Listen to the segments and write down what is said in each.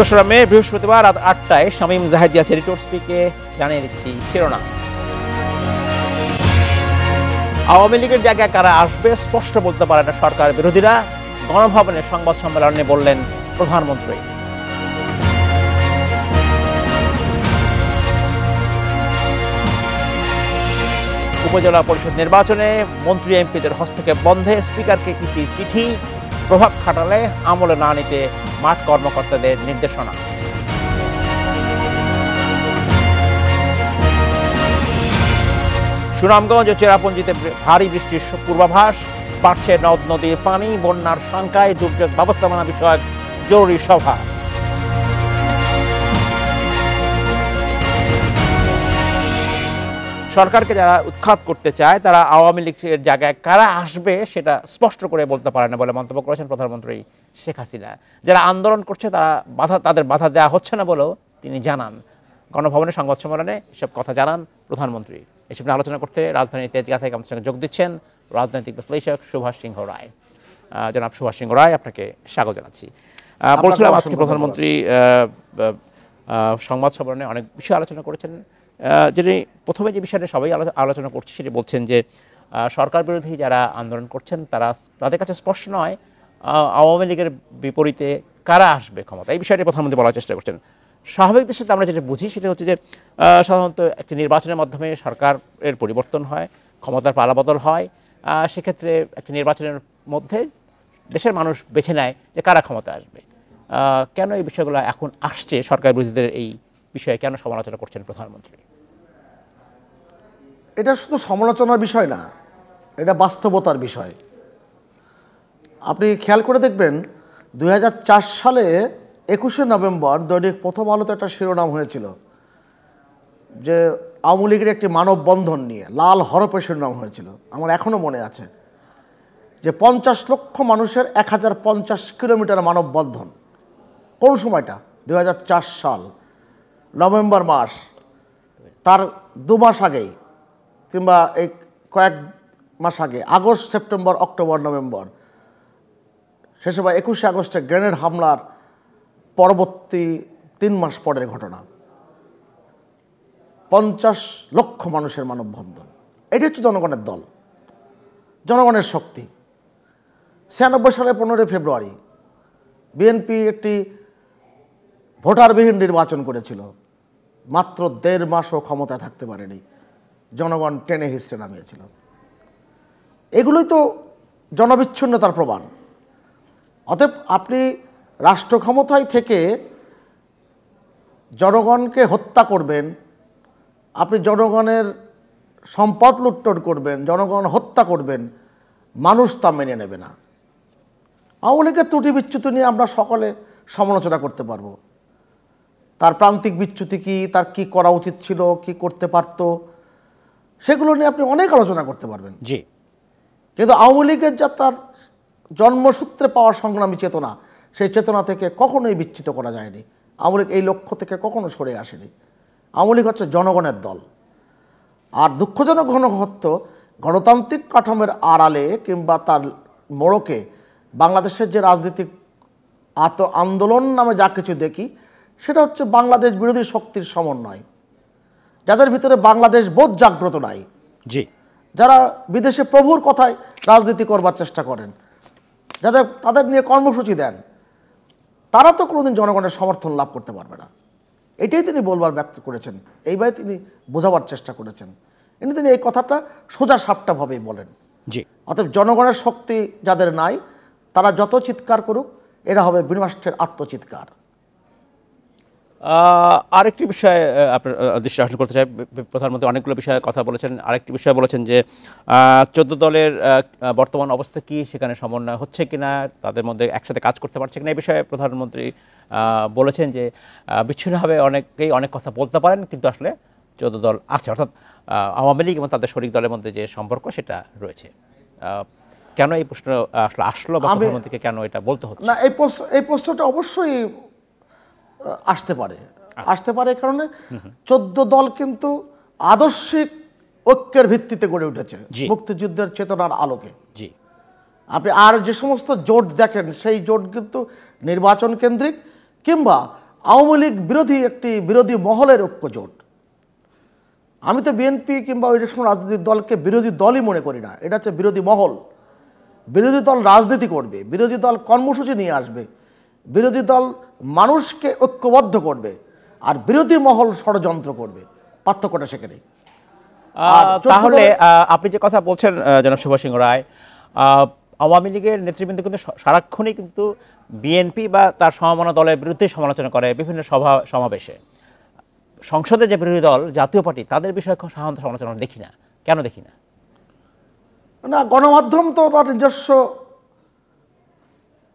২রা মে বৃহস্পতিবার রাত ৮টায় শামীম জাহেদিয়া রিপোর্ট স্পিকে জানিয়ে দিচ্ছি শিরোনাম। আওয়ামী লীগের জায়গায় কারা আসবে স্পষ্ট বলতে পারে না সরকার বিরোধীরা, গণভবনে সংবাদ সম্মেলনে বললেন প্রধানমন্ত্রী। উপজেলা পরিষদ নির্বাচনে মন্ত্রী এমপিদের হস্তক্ষেপ বন্ধে স্পিকারকে ইসির চিঠি, প্রভাব খাটালে আমলে না নিতে মাঠ কর্মকর্তাদের নির্দেশনা। সুনামগঞ্জ ও চেরাপুঞ্জিতে ভারী বৃষ্টির পূর্বাভাস, বাড়ছে নদ নদীর পানি, বন্যার শঙ্কায় দুর্যোগ ব্যবস্থাপনা বিষয়ক জরুরি সভা। সরকারকে যারা উৎখাত করতে চায় তারা আওয়ামী লীগের জায়গায় কারা আসবে সেটা স্পষ্ট করে বলতে পারে না বলে মন্তব্য করেছেন প্রধানমন্ত্রী শেখ হাসিনা। যারা আন্দোলন করছে তাদের বাধা দেওয়া হচ্ছে না বলেও তিনি জানান। গণভবনে সংবাদ সম্মেলনে এসব কথা জানান প্রধানমন্ত্রী। এসব নিয়ে আলোচনা করতে রাজধানী তেজগাঁ থেকে আমাদের সঙ্গে যোগ দিচ্ছেন রাজনৈতিক বিশ্লেষক সুভাষ সিংহ রায়। জনাব সুভাষ সিংহ রায়, আপনাকে স্বাগত জানাচ্ছি। বলছিলাম আজকে প্রধানমন্ত্রী সংবাদ সম্মেলনে অনেক বিষয় আলোচনা করেছেন। যিনি প্রথমে যে বিষয়টা সবাই আলোচনা করছে সেটি বলছেন যে সরকার বিরোধী যারা আন্দোলন করছেন তাদের কাছে স্পষ্ট নয় আওয়ামী লীগের বিপরীতে কারা আসবে ক্ষমতা, এই বিষয়টি প্রধানমন্ত্রী বলার চেষ্টা করছেন। স্বাভাবিক দেশে আমরা যেটা বুঝি সেটা হচ্ছে যে সাধারণত একটি নির্বাচনের মাধ্যমে সরকারের পরিবর্তন হয়, ক্ষমতার পালাবদল হয়। সেক্ষেত্রে একটি নির্বাচনের মধ্যে দেশের মানুষ বেছে নেয় যে কারা ক্ষমতা আসবে। কেন এই বিষয়গুলো এখন আসছে, সরকার বিরোধীদের এই বিষয়ে কেন সমালোচনা করছেন প্রধানমন্ত্রী? এটা শুধু সমালোচনার বিষয় না, এটা বাস্তবতার বিষয়। আপনি খেয়াল করে দেখবেন ২০০৪ সালে ২১শে নভেম্বর দৈনিক প্রথম আলোতে একটা শিরোনাম হয়েছিল যে আওয়ামী লীগের একটি মানববন্ধন নিয়ে, লাল হরফে শিরোনাম হয়েছিল। আমার এখনও মনে আছে যে ৫০ লক্ষ মানুষের ১০৫০ কিলোমিটার মানববন্ধন। কোন সময়টা? ২০০৪ সাল নভেম্বর মাস, তার ২ মাস আগেই কিংবা এই কয়েক মাস আগে আগস্ট, সেপ্টেম্বর, অক্টোবর, নভেম্বর, সে সময় ২১শে আগস্টে গ্রেনেড হামলার পরবর্তী ৩ মাস পরের ঘটনা। ৫০ লক্ষ মানুষের মানববন্ধন। এটি হচ্ছে জনগণের দল, জনগণের শক্তি। ৯৬ সালে ১৫ ফেব্রুয়ারি বিএনপি একটি ভোটারবিহীন নির্বাচন করেছিল, মাত্র ১.৫ মাসও ক্ষমতায় থাকতে পারেনি, জনগণ টেনে হিসড়ে নামিয়েছিল। এগুলোই তো জনবিচ্ছিন্নতার প্রমাণ। অতএব আপনি রাষ্ট্র ক্ষমতায় থেকে জনগণকে হত্যা করবেন, আপনি জনগণের সম্পদ লুটতর করবেন, জনগণ হত্যা করবেন, মানুষ তা মেনে নেবে না। আওয়ামী লীগের ত্রুটি বিচ্যুতি নিয়ে আমরা সকলে সমালোচনা করতে পারবো, তার প্রান্তিক বিচ্যুতি কী, তার কি করা উচিত ছিল, কি করতে পারত, সেগুলো নিয়ে আপনি অনেক আলোচনা করতে পারবেন। জি, কিন্তু আওয়ামী লীগের যা তার জন্মসূত্রে পাওয়া সংগ্রামী চেতনা, সেই চেতনা থেকে কখনোই বিচ্যুত করা যায়নি। আওয়ামী লীগ এই লক্ষ্য থেকে কখনো সরে আসেনি। আওয়ামী লীগ হচ্ছে জনগণের দল। আর দুঃখজনক ঘনঘত্ব গণতান্ত্রিক কাঠামোর আড়ালে কিংবা তার মোড়কে বাংলাদেশের যে রাজনৈতিক আন্দোলন নামে যা কিছু দেখি, সেটা হচ্ছে বাংলাদেশ বিরোধী শক্তির সমন্বয়, যাদের ভিতরে বাংলাদেশ বোধ জাগ্রত নাই। জি, যারা বিদেশে প্রভুর কথায় রাজনীতি করবার চেষ্টা করেন, তাদের নিয়ে কর্মসূচি দেন, তারা তো কোনোদিন জনগণের সমর্থন লাভ করতে পারবে না। এটাই তিনি বলবার ব্যক্ত করেছেন, এইভাবে তিনি বোঝাবার চেষ্টা করেছেন। তিনি এই কথাটা সোজা সাপটাভাবেই বলেন। জি, অতএব জনগণের শক্তি যাদের নাই, তারা যত চিৎকার করুক, এরা হবে বিনষ্টের আত্মচিৎকার। আরেকটি বিষয় আপনার দৃষ্টি আকর্ষণ করতে চাই। প্রধানমন্ত্রী অনেকগুলো বিষয়ে কথা বলেছেন। আরেকটি বিষয় বলেছেন যে 14 দলের বর্তমান অবস্থা কি, সেখানে সমন্বয় হচ্ছে কিনা, তাদের মধ্যে একসাথে কাজ করতে পারছে কিনা, এই বিষয়ে প্রধানমন্ত্রী বলেছেন যে বিচ্ছিন্নভাবে অনেকেই অনেক কথা বলতে পারেন, কিন্তু আসলে 14 দল আছে, অর্থাৎ আওয়ামী লীগ এবং তাদের শরিক দলের মধ্যে যে সম্পর্ক সেটা রয়েছে। কেন এই প্রশ্ন আসলে আসলো বা প্রধানমন্ত্রীকে কেন এটা বলতে হচ্ছে? না, এই প্রশ্নটা অবশ্যই আসতে পারে এই কারণে 14 দল কিন্তু আদর্শিক ঐক্যের ভিত্তিতে গড়ে উঠেছে মুক্তিযুদ্ধের চেতনার আলোকে। জি, আপনি আর যে সমস্ত জোট দেখেন, সেই জোট কিন্তু নির্বাচন কেন্দ্রিক কিংবা আওয়ামী লীগ বিরোধী একটি বিরোধী মহলের ঐক্যজোট। আমি তো বিএনপি কিংবা ওই সময় রাজনৈতিক দলকে বিরোধী দলই মনে করি না, এটা হচ্ছে বিরোধী মহল। বিরোধী দল রাজনীতি করবে, বিরোধী দল কর্মসূচি নিয়ে আসবে, বিরোধী দল মানুষকে ঐক্যবদ্ধ করবে, আর বিরোধী মহল ষড়যন্ত্র করবে। পার্থক্যটা সেখানেই। তাহলে আপনি যে কথা বলছেন জনাব সুভাষ সিংহ রায়, আওয়ামী লীগের নেতৃবৃন্দ কিন্তু সারাক্ষণই কিন্তু বিএনপি বা তার সমমনা দলের বিরুদ্ধে সমালোচনা করে বিভিন্ন সভা সমাবেশে। সংসদে যে বিরোধী দল জাতীয় পার্টি তাদের বিষয়ে সাধারণত সমালোচনা দেখি না, কেন দেখি না? না, গণমাধ্যম তো তার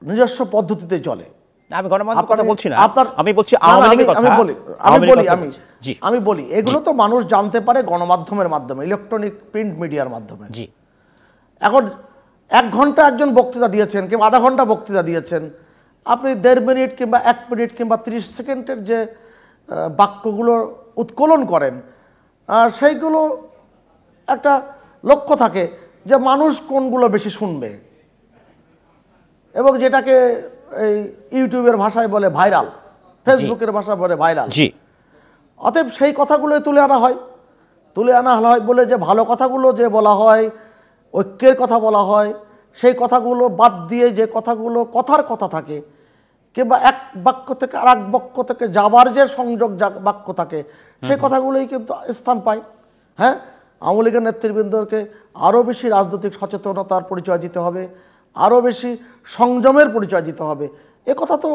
নিজস্ব পদ্ধতিতে চলে। আমি গণমাধ্যমের কথা বলছি না, আমি বলছি আমি বলি এগুলো তো মানুষ জানতে পারে গণমাধ্যমের মাধ্যমে, ইলেকট্রনিক প্রিন্ট মিডিয়ার মাধ্যমে। এখন 1 ঘন্টা একজন বক্তৃতা দিয়েছেন কিংবা আধা ঘন্টা বক্তৃতা দিয়েছেন, আপনি 1.5 মিনিট কিংবা 1 মিনিট কিংবা 30 সেকেন্ডের যে বাক্যগুলো উৎকলন করেন, সেইগুলো একটা লক্ষ্য থাকে যে মানুষ কোনগুলো বেশি শুনবে, এবং যেটাকে এই ইউটিউবের ভাষায় বলে ভাইরাল, ফেসবুকের ভাষায় বলে ভাইরাল। অতএব সেই কথাগুলোই তুলে আনা হয় বলে যে ভালো কথাগুলো যে বলা হয়, ঐক্যের কথা বলা হয়, সেই কথাগুলো বাদ দিয়ে যে কথাগুলো কথার কথা থাকে কিংবা এক বাক্য থেকে আর এক বাক্য থেকে যাবার যে সংযোগ বাক্য থাকে, সেই কথাগুলোই কিন্তু স্থান পায়। হ্যাঁ, আওয়ামী লীগের নেতৃবৃন্দকে আরও বেশি রাজনৈতিক সচেতনতার পরিচয় দিতে হবে, আরও বেশি সংযমের পরিচয় দিতে হবে। এ কথা তো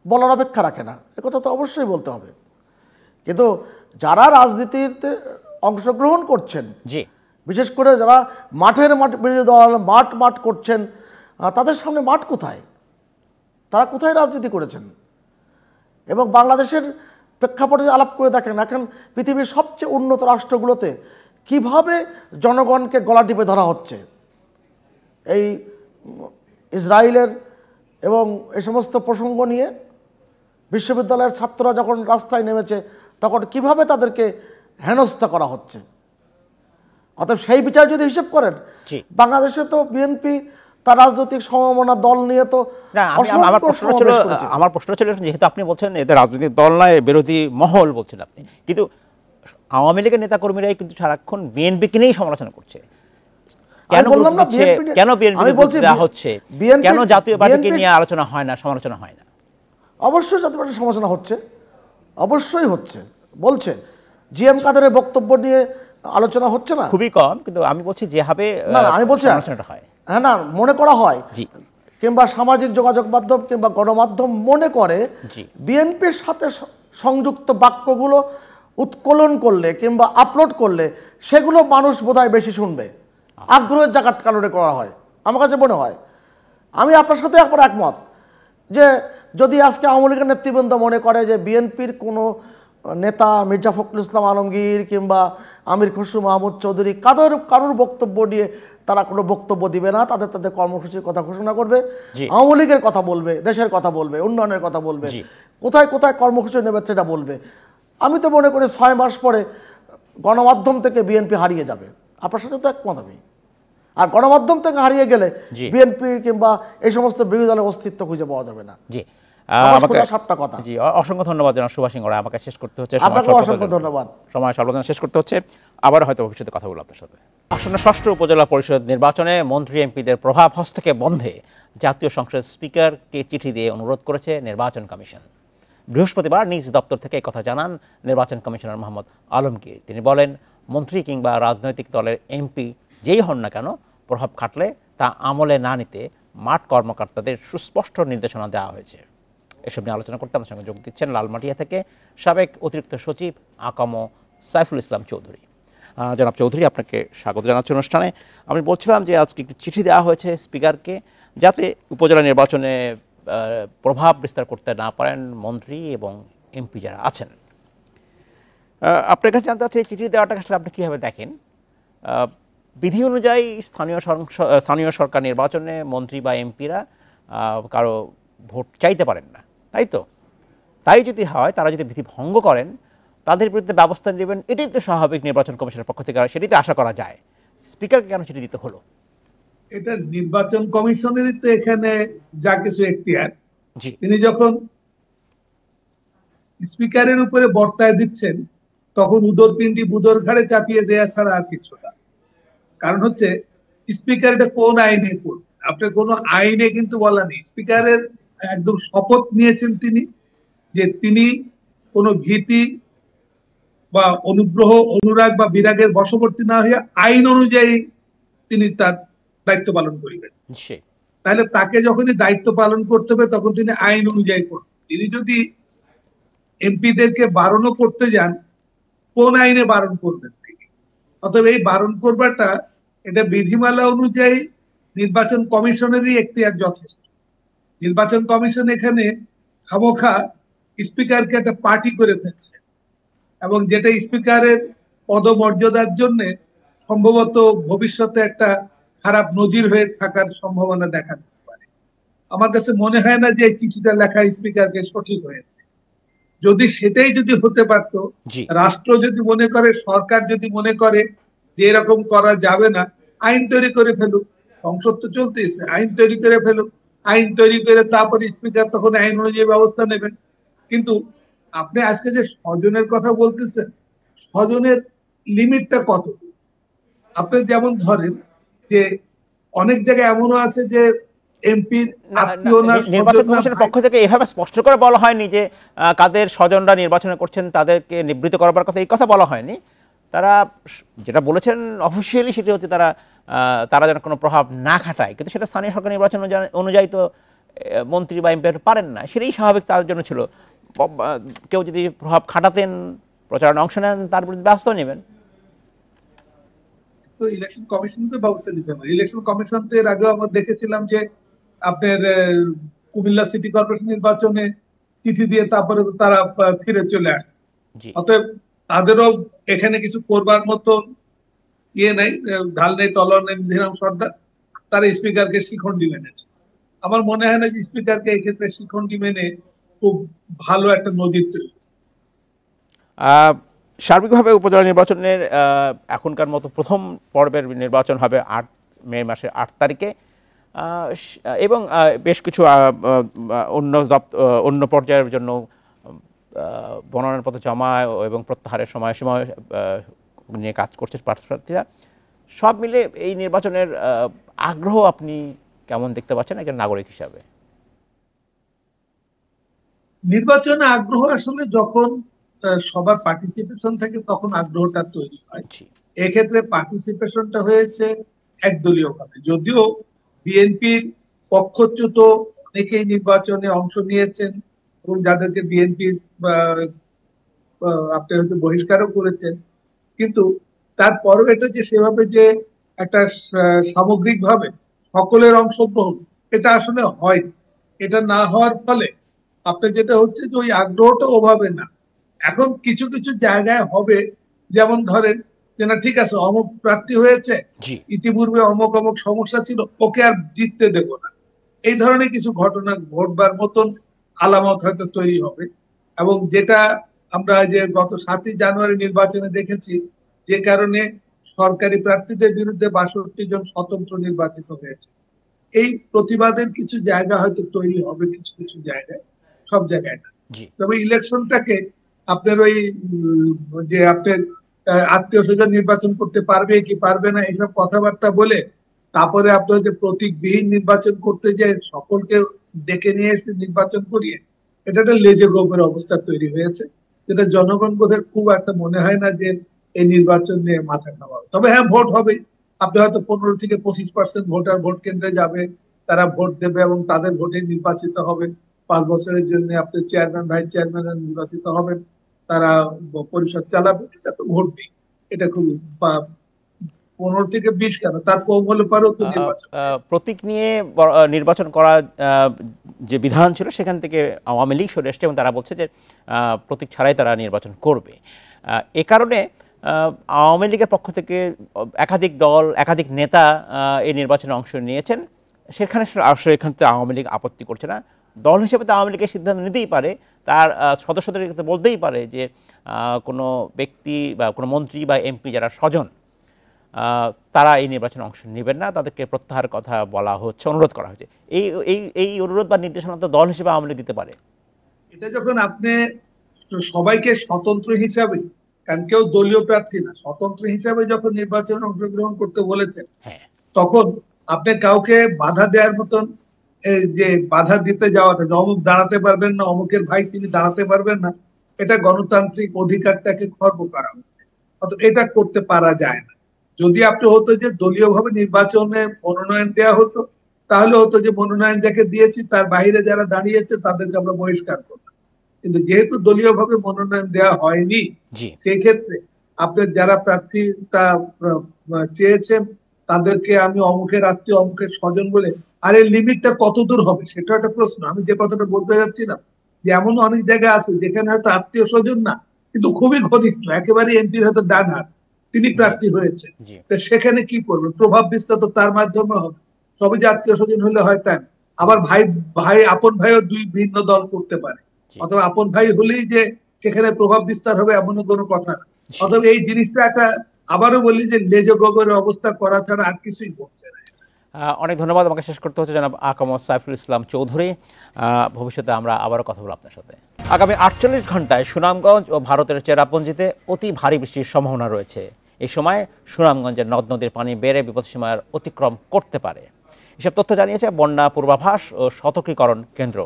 বলার অপেক্ষা রাখে না, এ কথা তো অবশ্যই বলতে হবে। কিন্তু যারা রাজনীতিতে অংশগ্রহণ করছেন, বিশেষ করে যারা বিরোধী দল মাঠ করছেন, তাদের সামনে মাঠ কোথায়? তারা কোথায় রাজনীতি করেছেন? এবং বাংলাদেশের প্রেক্ষাপটে আলাপ করে দেখেন, এখন পৃথিবীর সবচেয়ে উন্নত রাষ্ট্রগুলোতে কিভাবে জনগণকে গলা টিপে ধরা হচ্ছে। এই ইসরায়েলের এবং এই সমস্ত প্রসঙ্গ নিয়ে বিশ্ববিদ্যালয়ের ছাত্ররা যখন রাস্তায় নেমেছে, তখন কিভাবে তাদেরকে হেনস্থা করা হচ্ছে। অতএব সেই বিচার যদি হিসেব করেন, বাংলাদেশে তো বিএনপি তার রাজনৈতিক সমমনা দল নিয়ে তো আমার প্রশ্ন ছিল, যেহেতু আপনি বলছেন এদের রাজনৈতিক দল নয়, বিরোধী মহল বলছেন আপনি, কিন্তু আওয়ামী লীগের নেতাকর্মীরাই কিন্তু সারাক্ষণ বিএনপিকে নিয়েই সমালোচনা করছে। কেন বিএনপি দেওয়া হচ্ছে? কেন জাতীয় পার্টিকে নিয়ে আলোচনা হয় না, সমালোচনা হয় না? অবশ্যই জাতীয় পার্টির সমালোচনা হচ্ছে, অবশ্যই হচ্ছে। বলছে জিএম কাদেরের বক্তব্য নিয়ে আলোচনা হচ্ছে না, খুবই কম, কিন্তু আমি বলছি যেভাবে আমি বলছি আলোচনাটা হয়, হ্যাঁ না মনে করা হয়, কিংবা সামাজিক যোগাযোগ মাধ্যম কিংবা গণমাধ্যম মনে করে বিএনপির সাথে সংযুক্ত বাক্যগুলো উৎকলন করলে কিংবা আপলোড করলে সেগুলো মানুষ বোধহয় বেশি শুনবে, আগ্রহের জায়গার কারণে করা হয়। আমার কাছে মনে হয়, আমি আপনার সাথে একবার একমত যে যদি আজকে আওয়ামী লীগের নেতৃবৃন্দ মনে করে যে বিএনপির কোনো নেতা মির্জা ফখরুল ইসলাম আলমগীর কিংবা আমির খসরু মাহমুদ চৌধুরী কারোর বক্তব্য নিয়ে তারা কোনো বক্তব্য দিবে না, তাদের কর্মসূচির কথা ঘোষণা করবে, আওয়ামী লীগের কথা বলবে, দেশের কথা বলবে, উন্নয়নের কথা বলবে, কোথায় কোথায় কর্মসূচি নেবে সেটা বলবে, আমি তো মনে করি 6 মাস পরে গণমাধ্যম থেকে বিএনপি হারিয়ে যাবে। আপনার সাথে তো একমত আমি। আর গণমাধ্যম থেকে হারিয়ে গেলে বিএনপি কিংবা এই সমস্ত বিরোধী দলের অস্তিত্ব খুঁজে পাওয়া যাবে না। অসংখ্য ধন্যবাদ জনাব সুভাষ সিংহ রায়, আমাকে শেষ করতে হচ্ছে, অসংখ্য ধন্যবাদ, সময় স্বল্পতা শেষ করতে হচ্ছে, আবার হয়তো ভবিষ্যতে কথা বলবো আপনার সাথে। আসন্ন 6ষ্ঠ উপজেলা পরিষদ নির্বাচনে মন্ত্রী এমপিদের প্রভাব হস্তক্ষেপ বন্ধে জাতীয় সংসদ স্পিকারকে চিঠি দিয়ে অনুরোধ করেছে নির্বাচন কমিশন। বৃহস্পতিবার নিজ দপ্তর থেকে কথা জানান নির্বাচন কমিশনার মোহাম্মদ আলমগীর। তিনি বলেন, মন্ত্রী কিংবা রাজনৈতিক দলের এমপি যেই হন না কেন, প্রভাব খাটলে তা আমলে না নিতে মাঠ কর্মকর্তাদের সুস্পষ্ট নির্দেশনা দেওয়া হয়েছে। এসব নিয়ে আলোচনা করতে আমার সঙ্গে যোগ দিচ্ছেন লালমাটিয়া থেকে সাবেক অতিরিক্ত সচিব আকাম সাইফুল ইসলাম চৌধুরী। জনাব চৌধুরী, আপনাকে স্বাগত জানাচ্ছি অনুষ্ঠানে। আমি বলছিলাম যে আজকে একটি চিঠি দেওয়া হয়েছে স্পিকারকে, যাতে উপজেলা নির্বাচনে প্রভাব বিস্তার করতে না পারেন মন্ত্রী এবং এমপি যারা আছেন। আপনার কাছে জানতে চাচ্ছি, চিঠি দেওয়াটা আসলে আপনি কীভাবে দেখেন? বিধি অনুযায়ী স্থানীয় সরকার নির্বাচনে মন্ত্রী বা এমপিরা কারো ভোট চাইতে পারেন না, তাই তো? তাই যদি হয়, তারা যদি বিধি ভঙ্গ করেন তাদের বিরুদ্ধে ব্যবস্থা নেবেন, এটাই তো স্বাভাবিক নির্বাচন কমিশনের পক্ষ থেকে, সেটাই তো আশা করা যায়। স্পিকারকে কেন চিঠি দিতে হলো? এটা নির্বাচন কমিশনেরই তো এখানে যা কিছু এখতিয়ার। তিনি যখন স্পিকারের উপরে বর্তায় দিচ্ছেন, তখন উদরপিণ্ডি বুদর ঘাড়ে চাপিয়ে দেয়া ছাড়া আর কিছু না। কারণ হচ্ছে স্পিকার এটা কোন আইনে করবে, আপনার কোনো আইনে কিন্তু বলা নেই। স্পিকারের একদম শপথ নিয়েছেন তিনি যে তিনি কোনো ভীতি বা অনুগ্রহ, অনুরাগ বা বিরাগের বশবর্তী না হইয়া আইন অনুযায়ী তিনি তার দায়িত্ব পালন করিবেন। তাহলে তাকে যখনই দায়িত্ব পালন করতে হবে তখন তিনি আইন অনুযায়ী করবেন। তিনি যদি এমপিদেরকে বারণও করতে যান, কোন আইনে বারণ করবেন তিনি? অতএব এই বারণ করবাটা এটা বিধিমালা অনুযায়ী নির্বাচন কমিশনেরই এখতিয়ার যথেষ্ট। নির্বাচন কমিশন এখানে খামোখা স্পিকারকে একটা পার্টি করে ফেলছে, এবং যেটা স্পিকারের পদমর্যাদার জন্য সম্ভবত ভবিষ্যতে একটা খারাপ নজির হয়ে থাকার সম্ভাবনা দেখা দিতে পারে। আমার কাছে মনে হয় না যে এই চিঠিটা লেখা স্পিকারকে সঠিক হয়েছে। যদি সেটাই যদি হতে পারত, রাষ্ট্র যদি মনে করে, সরকার যদি মনে করে যে এরকম করা যাবে না, আইন তৈরি করে ফেলুক। সংসদ তো চলতেছে, আইন তৈরি করে ফেলুক। আইন তৈরি করে তারপরে স্পিকার তখন আইন অনুযায়ী ব্যবস্থা নেবেন। কিন্তু আপনি আজকে যে স্বজনের কথা বলতেছেন, স্বজনের লিমিটটা কত? আপনি যেমন ধরেন যে অনেক জায়গায় এমনও আছে যে এমপির আত্মীয় না, নির্বাচন কমিশনের পক্ষ থেকে এভাবে স্পষ্ট করে বলা হয়নি যে কাদের স্বজনরা নির্বাচন করছেন তাদেরকে নিবৃত্ত করবার কথা, এই কথা বলা হয়নি। তারা যেটা বলেছেন অফিসিয়ালি সেটি হচ্ছে তারা যেন কোনো প্রভাব না খাটায়, কিন্তু সেটা স্থানীয় সরকার নির্বাচন অনুযায়ী তো মন্ত্রী বা এমপি পারেন না, সেটাই স্বাভাবিক তাদের জন্য ছিল। কেউ যদি প্রভাব খাটাতেন, প্রচারণা অংশ নেন, তার বিরুদ্ধে ব্যবস্থা নেবেন। তো ইলেকশন কমিশন তো ব্যবস্থা নিতে হবে। ইলেকশন কমিশন তো এর আগেও আমরা দেখেছিলাম যে আপনার কুমিল্লা সিটি কর্পোরেশন নির্বাচনে চিঠি দিয়ে তারপরে তারা ফিরে চলে আসে। অতএব তাদেরও এখানে কিছু করবার মতো ইয়ে নাই, ঢাল নেই, তলোয়ার নেই, ধীরাম সর্দার। তারা স্পিকারকে শিখণ্ডি মেনেছে। আমার মনে হয় না যে স্পিকারকে এই ক্ষেত্রে শিখণ্ডি মেনে খুব ভালো একটা নজির তৈরি। সার্বিকভাবে উপজেলা নির্বাচনের এখনকার মতো প্রথম পর্বের নির্বাচন হবে মে মাসের 8 তারিখে, এবং বেশ কিছু অন্য পর্যায়ের জন্য মনোনয়নপত্র জমা এবং প্রত্যাহারের সময়সীমা নিয়ে কাজ করছে প্রার্থীরা। সব মিলে এই নির্বাচনের আগ্রহ আপনি কেমন দেখতে পাচ্ছেন একজন নাগরিক হিসাবে? নির্বাচনে আগ্রহ আসলে যখন সবার পার্টিসিপেশন থাকে তখন আগ্রহটা তৈরি হয়। এক্ষেত্রে পার্টিসিপেশনটা হয়েছে একদলীয় ভাবে, যদিও বিএনপির পক্ষচ্যুত অনেকেই নির্বাচনে অংশ নিয়েছেন এবং যাদেরকে বিএনপির আপনি হয়তো বহিষ্কারও করেছেন, কিন্তু তারপরও এটা যে সেভাবে যে একটা সামগ্রিক ভাবে সকলের অংশগ্রহণ, এটা আসলে হয়। এটা না হওয়ার ফলে আপনার যেটা হচ্ছে যে ওই আগ্রহটা ওভাবে না। এখন কিছু কিছু জায়গায় হবে, যেমন ধরেন যে না ঠিক আছে অমুক প্রার্থী হয়েছে, ইতিপূর্বে অমুক অমুক সমস্যা ছিল, ওকে আর জিততে দেব না, এই ধরনের কিছু ঘটনা ঘটবার মতন আলামত হয়তো তৈরি হবে। এবং যেটা আমরা যে গত 7ই জানুয়ারি নির্বাচনে দেখেছি, যে কারণে সরকারি প্রার্থীদের বিরুদ্ধে 62 জন স্বতন্ত্র নির্বাচিত হয়েছে, এই প্রতিবাদের কিছু জায়গা হয়তো তৈরি হবে কিছু কিছু জায়গায়, সব জায়গায় না। তবে ইলেকশনটাকে আপনার ওই যে আপনার আত্মীয় স্বজন নির্বাচন করতে পারবে কি পারবে না এইসব কথাবার্তা বলে তারপরে আপনার যে প্রতীকবিহীন নির্বাচন করতে যে সকলকে ডেকে নিয়ে এসে নির্বাচন করিয়ে, এটা একটা লেজে গোপের অবস্থা তৈরি হয়েছে, যেটা জনগণ বোধহয় খুব একটা মনে হয় না যে এই নির্বাচন নিয়ে মাথা খাওয়া। তবে হ্যাঁ, ভোট হবে। আপনি হয়তো 15 থেকে 25% ভোটার ভোট কেন্দ্রে যাবে, তারা ভোট দেবে এবং তাদের ভোটে নির্বাচিত হবে। 5 বছরের জন্য আপনি চেয়ারম্যান, ভাইস চেয়ারম্যান নির্বাচিত হবেন, তারা পরিষদ চালাবে, এটা তো ঘটবে। এটা খুব 15 থেকে 20 কেন, তার কম হলে পরেও তো নির্বাচন। প্রতীক নিয়ে নির্বাচন করা যে বিধান ছিল সেখান থেকে আওয়ামী লীগ সরে এসছে এবং তারা বলছে যে প্রতীক ছাড়াই তারা নির্বাচন করবে। এ কারণে আওয়ামী লীগের পক্ষ থেকে একাধিক দল, একাধিক নেতা এই নির্বাচনে অংশ নিয়েছেন। সেখানে আসলে এখান থেকে আওয়ামী লীগ আপত্তি করছে না। দল হিসেবে তো আওয়ামী লীগের সিদ্ধান্ত নিতেই পারে, তার সদস্যদের বলতেই পারে যে কোনো ব্যক্তি বা কোনো মন্ত্রী বা এমপি যারা স্বজন, তারা এই নির্বাচনে অংশ নেবেন না, তাদেরকে প্রত্যাহারের কথা বলা হচ্ছে, অনুরোধ করা হয়েছে। এই অনুরোধ বা নির্দেশনা তো দল হিসেবে আওয়ামী লীগ দিতে পারে। এটা যখন আপনি সবাইকে স্বতন্ত্র হিসাবে, কারণ কেউ দলীয় প্রার্থী না, স্বতন্ত্র হিসাবে যখন নির্বাচনে অংশগ্রহণ করতে বলেছেন, তখন আপনি কাউকে বাধা দেওয়ার মতন যে বাধা দিতে যাওয়াটা, যে অমুক দাঁড়াতে পারবেন না, অমুকের ভাই তিনি দাঁড়াতে পারবেন না, এটা গণতান্ত্রিক অধিকারটাকে খর্ব করা হচ্ছে। অর্থাৎ এটা করতে পারা যায় না। যদি আপনি হতো যে দলীয় ভাবে নির্বাচনে মনোনয়ন দেওয়া হতো, তাহলে হতো যে মনোনয়ন যাকে দিয়েছি তার বাইরে যারা দাঁড়িয়েছে তাদেরকে আমরা বহিষ্কার করতাম। কিন্তু যেহেতু দলীয় ভাবে মনোনয়ন দেওয়া হয়নি, সেই ক্ষেত্রে আপনার যারা প্রার্থী তা চেয়েছেন তাদেরকে আমি অমুকের আত্মীয়, অমুকের স্বজন বলে, আর এই লিমিটটা কত দূর হবে সেটা একটা প্রশ্ন। আমি যে কথাটা বলতে যাচ্ছিলাম, যে এমন অনেক জায়গা আছে যেখানে হয়তো আত্মীয় স্বজন না, কিন্তু খুবই ঘনিষ্ঠ, একেবারে এমপির হয়তো ডান হাত, তিনি প্রার্থী হয়েছে, সেখানে কি করবেন? প্রভাব বিস্তার তো তার মাধ্যমে হবে। সবই যে আত্মীয় স্বজন হলে হয় তাই, আবার ভাই আপন ভাইও দুই ভিন্ন দল করতে পারে, অথবা আপন ভাই হলেই যে সেখানে প্রভাব বিস্তার হবে এমনও কোনো কথা না। অথবা এই জিনিসটা একটা, আবারও বলি যে লেজ গোবরের অবস্থা করা ছাড়া আর কিছুই বলছে না। অনেক ধন্যবাদ। আমাকে শেষ করতে হচ্ছে জনাব আকাম সাইফুল ইসলাম চৌধুরী। ভবিষ্যতে আমরা আবারও কথা বলবো আপনার সাথে। আগামী 48 ঘন্টায় সুনামগঞ্জ ও ভারতের চেরাপুঞ্জিতে অতি ভারী বৃষ্টির সম্ভাবনা রয়েছে। এই সময় সুনামগঞ্জের নদ নদীর পানি বেড়ে বিপদসীমার অতিক্রম করতে পারে। এসব তথ্য জানিয়েছে বন্যা পূর্বাভাস ও সতর্কীকরণ কেন্দ্র।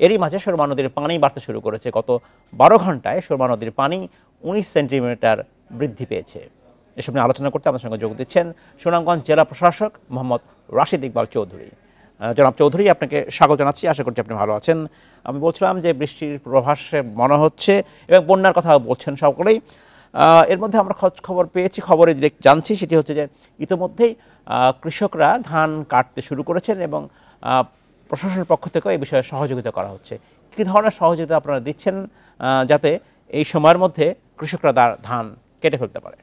এরই মাঝে সুরমা নদীর পানি বাড়তে শুরু করেছে। গত 12 ঘন্টায় সুরমা নদীর পানি 19 সেন্টিমিটার বৃদ্ধি পেয়েছে। এসব নিয়ে আলোচনা করতে আমাদের সঙ্গে যোগ দিচ্ছেন সুনামগঞ্জ জেলা প্রশাসক মোহাম্মদ রাশিদ ইকবাল চৌধুরী। জনাব চৌধুরী, আপনাকে স্বাগত জানাচ্ছি। আশা করছি আপনি ভালো আছেন। আমি বলছিলাম যে বৃষ্টির পূর্বাভাসে মনে হচ্ছে এবং বন্যার কথা বলছেন সকলেই। এর মধ্যে আমরা খবর পেয়েছি, খবরে জানছি সেটি হচ্ছে যে ইতিমধ্যেই কৃষকরা ধান কাটতে শুরু করেছেন এবং প্রশাসনের পক্ষ থেকেও এই বিষয়ে সহযোগিতা করা হচ্ছে। কী ধরনের সহযোগিতা আপনারা দিচ্ছেন যাতে এই সময়ের মধ্যে কৃষকরা ধান কেটে ফেলতে পারে?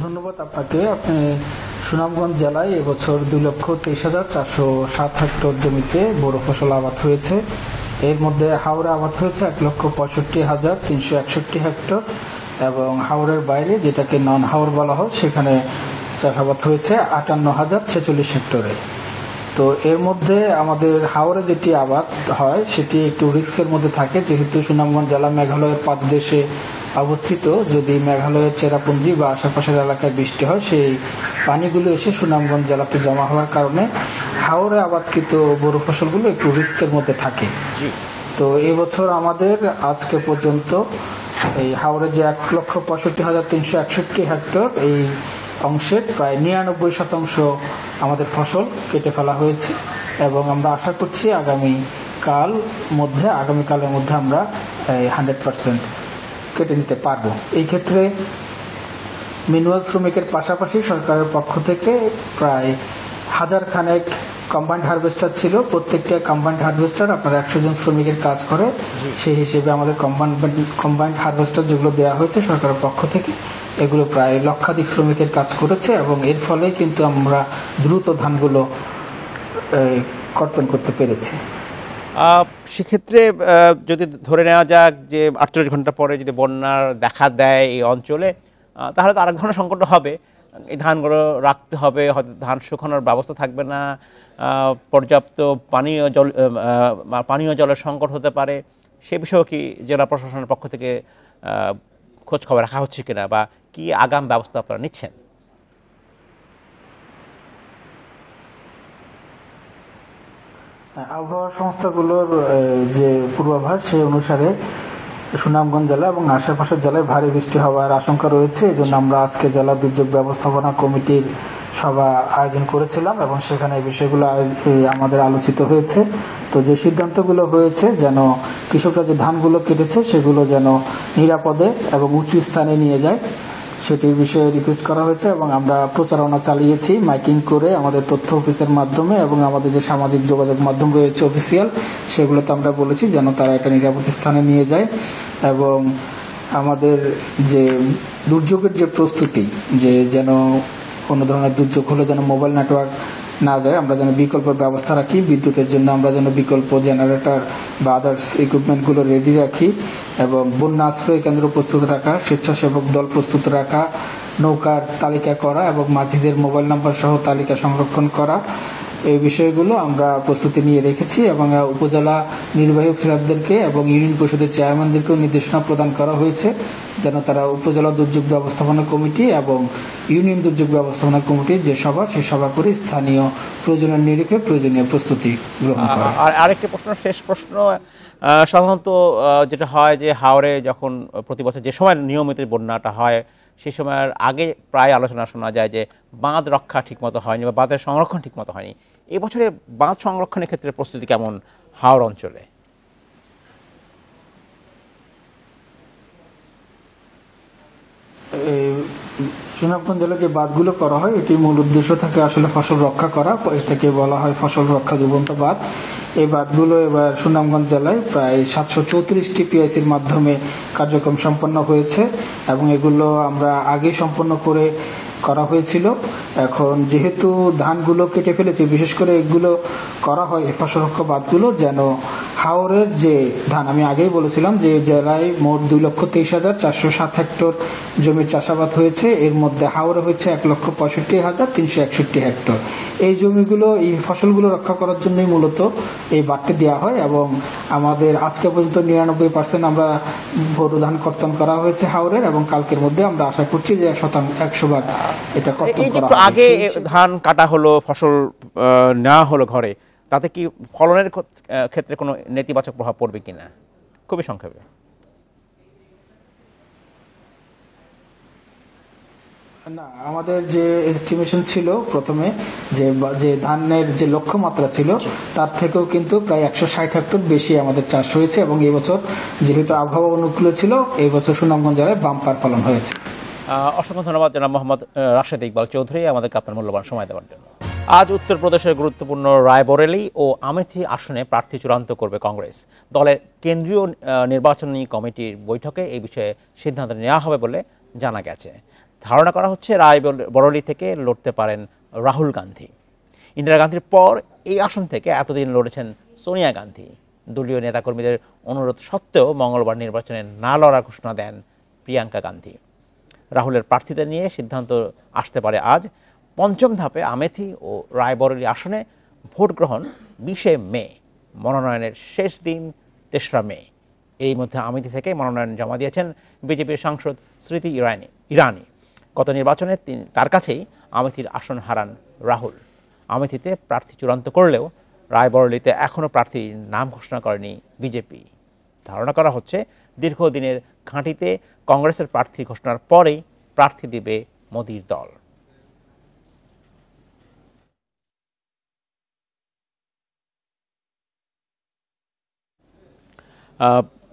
ধন্যবাদ আপনাকে। আপনি সুনামগঞ্জ জেলায় এবছর 2,23,407 হেক্টর জমিতে বোরো ফসল আবাদ হয়েছে। এর মধ্যে হাওড়ে আবাদ হয়েছে 1,65,361 হেক্টর এবং হাওড়ের বাইরে, যেটাকে নন হাওড় বলা হয়, সেখানে চাষাবাদ হয়েছে 58,046 হেক্টরে। তো এর মধ্যে আমাদের হাওড়ে যেটি আবাদ হয় সেটি একটু রিস্কের মধ্যে থাকে, যেহেতু সুনামগঞ্জ জেলা মেঘালয়ের পাদদেশে অবস্থিত। যদি মেঘালয়ের চেরাপুঞ্জি বা আশেপাশের এলাকায় বৃষ্টি হয়, সেই পানিগুলো এসে সুনামগঞ্জ জেলাতে জমা হওয়ার কারণে হাওড়ে আবাদকৃত বোরো ফসলগুলো একটু রিস্কের মধ্যে থাকে। তো এবছর আমাদের আজকে পর্যন্ত এই হাওড়ে যে 1,65,361 হেক্টর, এই অংশের প্রায় 99% আমাদের ফসল কেটে ফেলা হয়েছে এবং আমরা আশা করছি আগামীকালের মধ্যে আমরা 100% কেটে নিতে পারবো। এই ক্ষেত্রে ম্যানুয়াল শ্রমিকের পাশাপাশি সরকারের পক্ষ থেকে প্রায় 1000 খানেক কম্বাইন্ড হারভেস্টার ছিল। প্রত্যেকটা কম্বাইন্ড হারভেস্টার আপনার 100 জন শ্রমিকের কাজ করে। সেই হিসেবে আমাদের কম্বাইন্ড হারভেস্টার যেগুলো দেওয়া হয়েছে সরকারের পক্ষ থেকে, এগুলো প্রায় লক্ষাধিক শ্রমিকের কাজ করেছে এবং এর ফলে কিন্তু আমরা দ্রুত ধানগুলো কর্তন করতে পেরেছি। সেক্ষেত্রে যদি ধরে নেওয়া যাক যে 48 ঘন্টা পরে যদি বন্যার দেখা দেয় এই অঞ্চলে, তাহলে তো আরেক ধরনের সংকট হবে। এই ধানগুলো রাখতে হবে, হয়তো ধান শুকানোর ব্যবস্থা থাকবে না, পর্যাপ্ত পানীয় জলের সংকট হতে পারে। সে বিষয়েও কি জেলা প্রশাসনের পক্ষ থেকে খোঁজ খবর রাখা হচ্ছে কিনা বা কি আগাম ব্যবস্থা আপনারা নিচ্ছেন? আবহাওয়া সংস্থাগুলোর যে পূর্বাভাস, সেই অনুসারে সুনামগঞ্জ জেলা এবং আশেপাশের জেলায় ভারী বৃষ্টি হওয়ার আশঙ্কা রয়েছে। এই জন্য আমরা আজকে জেলা দুর্যোগ ব্যবস্থাপনা কমিটির সভা আয়োজন করেছিলাম এবং সেখানে এই বিষয়গুলো আমাদের আলোচিত হয়েছে। তো যে সিদ্ধান্তগুলো হয়েছে, যেন কৃষকরা যে ধানগুলো কেটেছে সেগুলো যেন নিরাপদে এবং উঁচু স্থানে নিয়ে যায়, সেটির বিষয়ে রিকোয়েস্ট করা হয়েছে এবং আমরা প্রচারণা চালিয়েছি মাইকিং করে আমাদের তথ্য অফিসের মাধ্যমে এবং আমাদের যে সামাজিক যোগাযোগ মাধ্যম রয়েছে অফিসিয়াল, সেগুলোতে আমরা বলেছি যেন তারা একটা নিরাপদ স্থানে নিয়ে যায়। এবং আমাদের যে দুর্যোগের যে প্রস্তুতি, যে যেন কোনো ধরনের দুর্যোগ হলে যেন মোবাইল নেটওয়ার্ক না যায়, আমরা যেন বিকল্প ব্যবস্থা রাখি। বিদ্যুতের জন্য আমরা যেন বিকল্প জেনারেটর বা আদার্স ইকুইপমেন্টগুলো রেডি রাখি এবং বন্যা আশ্রয় কেন্দ্র প্রস্তুত রাখা, স্বেচ্ছাসেবক দল প্রস্তুত রাখা, নৌকার তালিকা করা এবং মাঝিদের মোবাইল নাম্বার সহ তালিকা সংরক্ষণ করা। এই বিষয়গুলো আমরা প্রস্তুতি নিয়ে রেখেছি এবং উপজেলা নির্বাহী অফিসারদেরকে এবং ইউনিয়ন পরিষদের চেয়ারম্যানদেরকেও নির্দেশনা প্রদান করা হয়েছে যেন তারা উপজেলা দুর্যোগ ব্যবস্থাপনা কমিটি এবং ইউনিয়ন দুর্যোগ ব্যবস্থাপনা কমিটির যে সভা সেই সভা করে স্থানীয় প্রয়োজনের নিরিখে প্রয়োজনীয় প্রস্তুতি গ্রহণ করে। আর আরেকটি প্রশ্ন, শেষ প্রশ্ন, সাধারণত যেটা হয় যে হাওরে যখন প্রতি বছর যে সময় নিয়মিত বন্যাটা হয় সেই সময়ের আগে প্রায় আলোচনা শোনা যায় যে বাঁধ রক্ষা ঠিকমতো হয়নি বা বাঁধের সংরক্ষণ ঠিকমতো হয়নি। এই বছরে বাঁধ সংরক্ষণের ক্ষেত্রে প্রস্তুতি কেমন হাওর অঞ্চলে? সুনামগঞ্জ জেলায় যে বাঁধগুলো করা হয় এটির মূল উদ্দেশ্য থাকে আসলে ফসল রক্ষা করা, এটাকে বলা হয় ফসল রক্ষা ডুবন্ত বাঁধ। এই বাঁধগুলো এবার সুনামগঞ্জ জেলায় প্রায় 734টি পিআইসির মাধ্যমে কার্যক্রম সম্পন্ন হয়েছে এবং এগুলো আমরা আগে সম্পন্ন করা হয়েছিল। এখন যেহেতু ধানগুলো কেটে ফেলেছে, বিশেষ করে এগুলো করা হয় এই ফসল রক্ষা বাঁধগুলো যেন হাওরের যে ধান, আমি আগেই বলেছিলাম যে জেলায় মোট 2,23,407 হেক্টর জমির চাষাবাদ হয়েছে, এর মধ্যে হাওরে হয়েছে 1,65,361 হেক্টর। এই জমিগুলো, এই ফসলগুলো রক্ষা করার জন্যই মূলত এই বাঁধটি দেওয়া হয় এবং আমাদের আজকে পর্যন্ত 99% আমরা বোরো ধান কর্তন করা হয়েছে হাওরের এবং কালকের মধ্যে আমরা আশা করছি যে 100% এটা কর্তন করা হবে। আগে ধান কাটা হলো, ফসল নেওয়া হলো ঘরে, তাতে কি ফলনের ক্ষেত্রে কোনো নেতিবাচক প্রভাব পড়বে কিনা, খুবই সংক্ষেপে? না, আমাদের যে এস্টিমেশন ছিল প্রথমে যে ধানের যে লক্ষ্যমাত্রা ছিল তার থেকেও কিন্তু প্রায় 160 হেক্টর বেশি আমাদের চাষ হয়েছে এবং এই বছর যেহেতু আবহাওয়া অনুকূল ছিল এই বছর সুনামগঞ্জ জেলায় বাম্পার ফলন হয়েছে। অসংখ্য ধন্যবাদ জনাব মোহাম্মদ রাশেদ ইকবাল চৌধুরী আমাদেরকে আপনার মূল্যবান সময় দেওয়ার জন্য। আজ উত্তরপ্রদেশের গুরুত্বপূর্ণ রায়বরেলি ও আমেথি আসনে প্রার্থী চূড়ান্ত করবে কংগ্রেস। দলের কেন্দ্রীয় নির্বাচনী কমিটির বৈঠকে এই বিষয়ে সিদ্ধান্ত নেওয়া হবে বলে জানা গেছে। ধারণা করা হচ্ছে রায়বরেলি থেকে লড়তে পারেন রাহুল গান্ধী। ইন্দিরা গান্ধীর পর এই আসন থেকে এতদিন লড়েছেন সোনিয়া গান্ধী। দলীয় নেতাকর্মীদের অনুরোধ সত্ত্বেও মঙ্গলবার নির্বাচনে না লড়ার ঘোষণা দেন প্রিয়াঙ্কা গান্ধী। রাহুলের প্রার্থীতা নিয়ে সিদ্ধান্ত আসতে পারে আজ। পঞ্চম ধাপে আমেথি ও রায়বরেলি আসনে ভোট গ্রহণ 20শে মে, মনোনয়নের শেষ দিন 3রা মে। এই মধ্যে আমেথি থেকে মনোনয়ন জমা দিয়েছেন বিজেপির সাংসদ স্মৃতি ইরানি। গত নির্বাচনে তার কাছেই আমেথির আসন হারান রাহুল। আমেথিতে প্রার্থী চূড়ান্ত করলেও রায়বরেলিতে এখনও প্রার্থীর নাম ঘোষণা করেনি বিজেপি। ধারণা করা হচ্ছে দীর্ঘদিনের ঘাঁটিতে কংগ্রেসের প্রার্থী ঘোষণার পরেই প্রার্থী দিবে মোদির দল।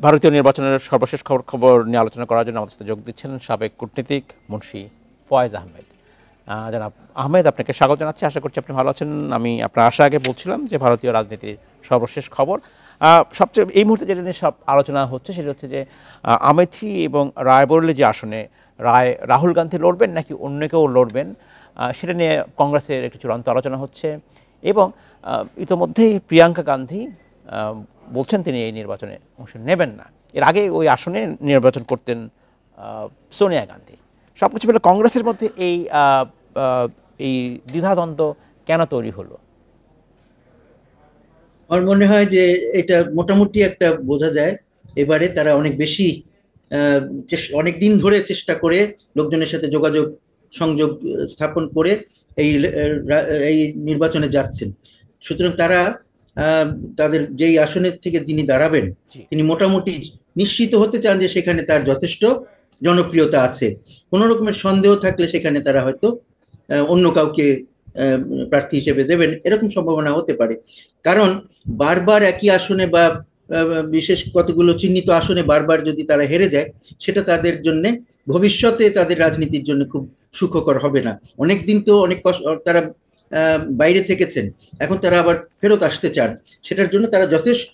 ভারতীয় নির্বাচনের সর্বশেষ খবর নিয়ে আলোচনা করার জন্য আমাদের সাথে যোগ দিচ্ছেন সাবেক কূটনীতিক মুন্সি ফয়েজ আহমেদ। জনাব আহমেদ, আপনাকে স্বাগত জানাচ্ছি। আশা করছি আপনি ভালো আছেন। আমি আপনার আশা আগে বলছিলাম যে ভারতীয় রাজনীতির সর্বশেষ খবর, সবচেয়ে এই মুহূর্তে যেটা নিয়ে সব আলোচনা হচ্ছে সেটা হচ্ছে যে আমেথি এবং রায়বরেলি যে আসনে রাহুল গান্ধী লড়বেন নাকি অন্য কেউ লড়বেন, সেটা নিয়ে কংগ্রেসের একটি চূড়ান্ত আলোচনা হচ্ছে এবং ইতোমধ্যেই প্রিয়াঙ্কা গান্ধী বলছেন তিনি এই নির্বাচনে অংশ নেবেন না। এর আগে ওই আসনে নির্বাচন করতেন সোনিয়া গান্ধী। সব কিছু মিলে কংগ্রেসের মধ্যে এই দ্বিধাদ্বন্দ্ব কেন তৈরি হলো? আমার মনে হয় যে এটা মোটামুটি একটা বোঝা যায়। এবারে তারা অনেক বেশি অনেক দিন ধরে চেষ্টা করে লোকজনের সাথে সংযোগ স্থাপন করে এই নির্বাচনে যাচ্ছেন। সুতরাং তারা তাদের যেই আসনের থেকে যিনি দাঁড়াবেন তিনি মোটামুটি নিশ্চিত হতে চান যে সেখানে তার যথেষ্ট জনপ্রিয়তা আছে। কোনো রকমের সন্দেহ থাকলে সেখানে তারা হয়তো অন্য কাউকে প্রার্থী হিসেবে দেবেন, এরকম সম্ভাবনা হতে পারে। কারণ বারবার একই আসনে বা বিশেষ কতগুলো চিহ্নিত আসনে বারবার যদি তারা হেরে যায় সেটা তাদের জন্য ভবিষ্যতে তাদের রাজনীতির জন্য খুব সুখকর হবে না। অনেকদিন তো অনেক তারা বাইরে থেকেছেন, এখন তারা আবার ফেরত আসতে চান। সেটার জন্য তারা যথেষ্ট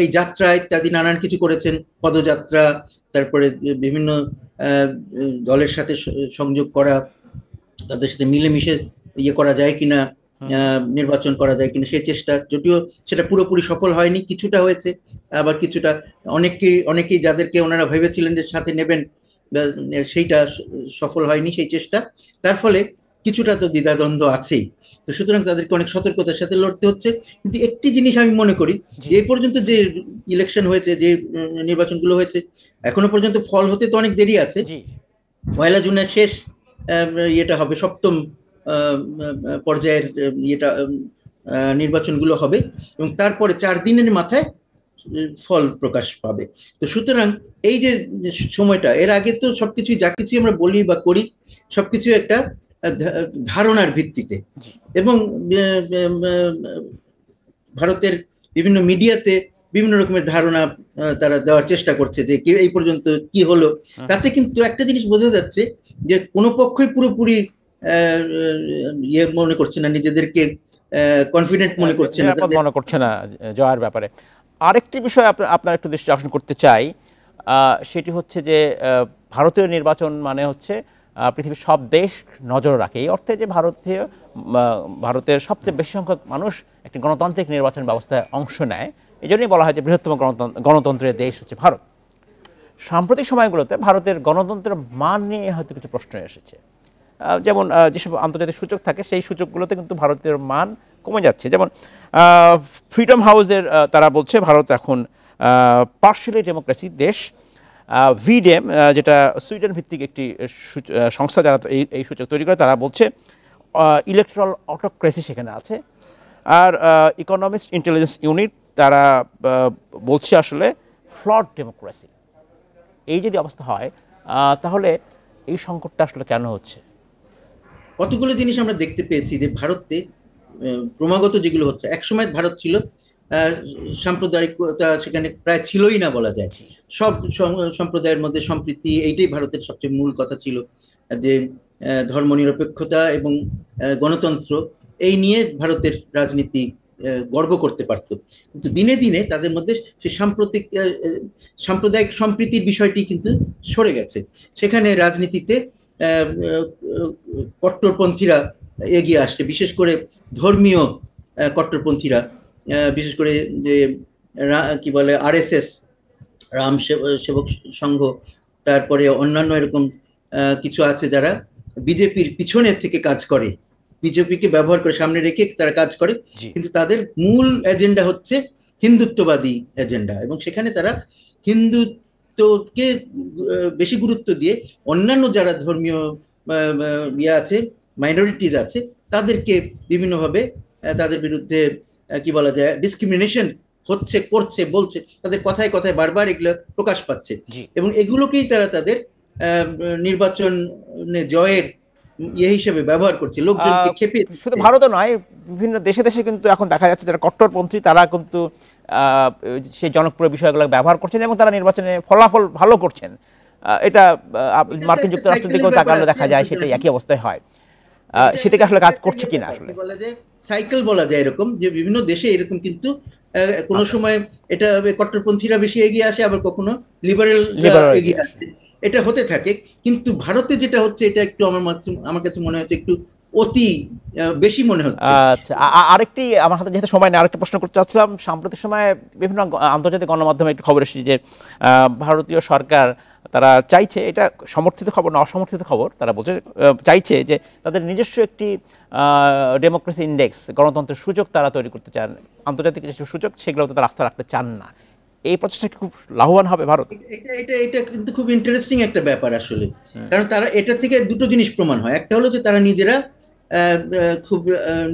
এই যাত্রা ইত্যাদি নানান কিছু করেছেন, পদযাত্রা, তারপরে বিভিন্ন দলের সাথে সংযোগ করা, তাদের সাথে মিলেমিশে করা যায় কিনা, নির্বাচন করা যায় কিনা সেই চেষ্টা, যদিও সেটা পুরোপুরি সফল হয়নি, কিছুটা হয়েছে, আবার কিছুটা অনেকেই যাদেরকে ওনারা ভেবেছিলেন যে সাথে নেবেন সেইটা সফল হয়নি সেই চেষ্টা। তার ফলে কিছুটা তো দ্বিধাদ্বন্দ্ব আছেই। তো সুতরাং তাদেরকে অনেক সতর্কতার সাথে লড়তে হচ্ছে। কিন্তু একটি জিনিস আমি মনে করি যে এই পর্যন্ত যে ইলেকশন হয়েছে, যে নির্বাচনগুলো হয়েছে, এখনো পর্যন্ত ফল হতে তো অনেক দেরি আছে। 1 জুনের শেষ ইয়েটা হবে, সপ্তম পর্যায়ের ইয়েটা নির্বাচনগুলো হবে এবং তারপরে 4 দিনের মাথায় ফল প্রকাশ পাবে। তো সুতরাং এই যে সময়টা, এর আগে তো সবকিছু যা কিছু আমরা বলি বা করি সবকিছু একটা ধারণার ভিত্তিতে, এবং ভারতের বিভিন্ন মিডিয়াতে বিভিন্ন রকমের ধারণা তারা দেওয়ার চেষ্টা করছে যে এই পর্যন্ত কি হলো। তাতে কিন্তু একটা জিনিস বোঝা যাচ্ছে যে কোনো পক্ষই পুরোপুরি ইয়ে মনে করছে না, নিজেদেরকে কনফিডেন্ট মনে করছে না, মনে করছে না জয়ের ব্যাপারে। আরেকটি বিষয় আপনার একটু দৃষ্টি আকর্ষণ করতে চাই, সেটি হচ্ছে যে ভারতীয় নির্বাচন মানে হচ্ছে পৃথিবীর সব দেশ নজর রাখে, এই অর্থে যে ভারতের সবচেয়ে বেশি সংখ্যক মানুষ একটি গণতান্ত্রিক নির্বাচন ব্যবস্থায় অংশ নেয়। এই জন্যই বলা হয় যে বৃহত্তম গণতন্ত্রের দেশ হচ্ছে ভারত। সাম্প্রতিক সময়গুলোতে ভারতের গণতন্ত্রের মান নিয়ে হয়তো কিছু প্রশ্ন এসেছে, যেমন যেসব আন্তর্জাতিক সূচক থাকে সেই সূচকগুলোতে কিন্তু ভারতের মান কমে যাচ্ছে। যেমন ফ্রিডম হাউসের তারা বলছে ভারত এখন পার্শিয়ালি ডেমোক্রেসি দেশ। ভিডেম, যেটা সুইডেন ভিত্তিক একটি সংস্থা যারা এই সূচক তৈরি করে, তারা বলছে ইলেকট্রাল অটোক্রেসি সেখানে আছে। আর ইকোনমিস্ট ইন্টেলিজেন্স ইউনিট তারা বলছে আসলে ফ্লড ডেমোক্রেসি। এই যদি অবস্থা হয় তাহলে এই সংকটটা আসলে কেন হচ্ছে? কতগুলো জিনিস আমরা দেখতে পেয়েছি যে ভারতে ক্রমাগত যেগুলো হচ্ছে, একসময় ভারত ছিল সাম্প্রদায়িকতা সেখানে প্রায় ছিলই না বলা যায়। সব সম্প্রদায়ের মধ্যে সম্প্রীতি, এইটাই ভারতের সবচেয়ে মূল কথা ছিল, যে ধর্মনিরপেক্ষতা এবং গণতন্ত্র, এই নিয়ে ভারতের রাজনীতি গর্ব করতে পারত। কিন্তু দিনে দিনে তাদের মধ্যে সেই সাম্প্রদায়িক সম্প্রীতির বিষয়টি কিন্তু সরে গেছে। সেখানে রাজনীতিতে কট্টরপন্থীরা এগিয়ে আসছে, বিশেষ করে ধর্মীয় কট্টরপন্থীরা, বিশেষ করে যে কি বলে RSS, রাম সেবক সংঘ, তারপরে অন্যান্য এরকম কিছু আছে যারা বিজেপির পিছনের থেকে কাজ করে, বিজেপিকে ব্যবহার করে সামনে রেখে তারা কাজ করে, কিন্তু তাদের মূল এজেন্ডা হচ্ছে হিন্দুত্ববাদী এজেন্ডা, এবং সেখানে তারা হিন্দুত্বকে বেশি গুরুত্ব দিয়ে অন্যান্য যারা ধর্মীয় ইয়ে আছে, মাইনরিটিজ আছে, তাদেরকে বিভিন্নভাবে তাদের বিরুদ্ধে কি বলা যায় ডিসক্রিমিনেশন হচ্ছে, করছে, বলছে, তাদের কথায় কথায় বারবার এগুলো প্রকাশ পাচ্ছে, এবং এগুলোকেই তারা তাদের নির্বাচনে জয়ের ইয়ে হিসেবে ব্যবহার করছে, লোকজনকে খেপে। শুধু ভারতও নয়, বিভিন্ন দেশে দেশে কিন্তু এখন দেখা যাচ্ছে যারা কট্টরপন্থী তারা কিন্তু সেই জনপ্রিয় বিষয়গুলো ব্যবহার করছেন এবং তারা নির্বাচনে ফলাফল ভালো করছেন। এটা মার্কিন যুক্তরাষ্ট্রের দিকেও তাকালে দেখা যায় সেটাই একই অবস্থায় হয়। সেটাকে আসলে কাজ করছে কিনা আসলে বলা যায় সাইকেল বলা যায়, এরকম যে বিভিন্ন দেশে এরকম কিন্তু কোনো সময় এটা কট্টরপন্থীরা বেশি এগিয়ে আসে, আবার কখনো লিবারেল এগিয়ে আসে, এটা হতে থাকে। কিন্তু ভারতে যেটা হচ্ছে এটা একটু আমার কাছে মনে হচ্ছে একটু অতি বেশি মনে হচ্ছে। আচ্ছা, আরেকটি আমার হাতে যেহেতু সময় নেই, আরেকটা প্রশ্ন করতে চাচ্ছিলাম। সাম্প্রতিক সময়ে বিভিন্ন আন্তর্জাতিক গণমাধ্যমে একটি খবর এসেছে যে ভারতীয় সরকার তারা চাইছে, এটা সমর্থিত খবর না অসমর্থিত খবর, তারা বলছে চাইছে যে তাদের নিজস্ব একটি ডেমোক্রেসি ইন্ডেক্স, গণতন্ত্রের সূচক তারা তৈরি করতে চান। আন্তর্জাতিক যেসব সূচক সেগুলোতে তারা আস্থা রাখতে চান না। এই প্রচেষ্টা খুব লাভবান হবে ভারত? এটা কিন্তু খুব ইন্টারেস্টিং একটা ব্যাপার আসলে, কারণ তারা এটা থেকে দুটো জিনিস প্রমাণ হয়। একটা হলো যে তারা নিজেরা খুব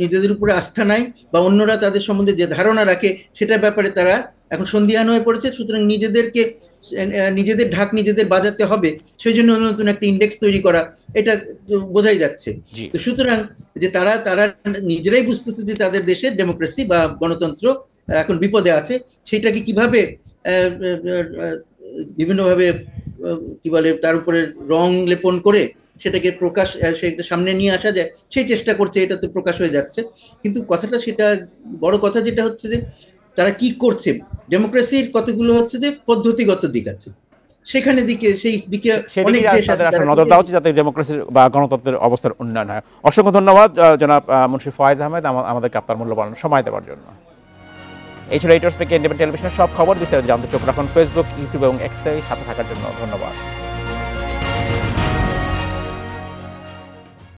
নিজেদের উপরে আস্থা নাই, বা অন্যরা তাদের সম্বন্ধে যে ধারণা রাখে সেটার ব্যাপারে তারা এখন সন্দিহান হয়ে পড়েছে। সুতরাং নিজেদের ঢাক নিজেদের বাজাতে হবে, সেই জন্য নতুন একটা ইন্ডেক্স তৈরি করা, এটা বোঝাই যাচ্ছে। তো সুতরাং যে তারা নিজেরাই বুঝতেছে যে তাদের দেশের ডেমোক্রেসি বা গণতন্ত্র এখন বিপদে আছে, সেটাকে কিভাবে বিভিন্নভাবে কি বলে তার উপরে রং লেপন করে সেটাকে সেটা সামনে নিয়ে আসা যায়, সেই চেষ্টা করছে। এটা তো প্রকাশ হয়ে যাচ্ছে, কিন্তু কথাটা সেটা বড় কথা যেটা হচ্ছে যে তারা কি করছে। ডেমোক্রেসির কতগুলো হচ্ছে যে পদ্ধতিগত দিক আছে, সেখানে সেই দিকে অনেক দেশ আছে নজর দেওয়া উচিত যাতে ডেমোক্রেসি বা গণতন্ত্রের অবস্থার উন্নয়ন হয়। অসংখ্য ধন্যবাদ জনাব মুন্সি ফয়েজ আহমেদ আমাদেরকে আপনার মূল্যবান সময় দেওয়ার জন্য। এই ছিল ইন্টারস্পেক্ট ইন্ডিপেন্ডেন্ট টেলিভিশনের সব খবর। বিস্তারিত জানতে চোখ রাখুন ফেসবুক, ইউটিউব এবং এক্সে। সাথে থাকার জন্য ধন্যবাদ।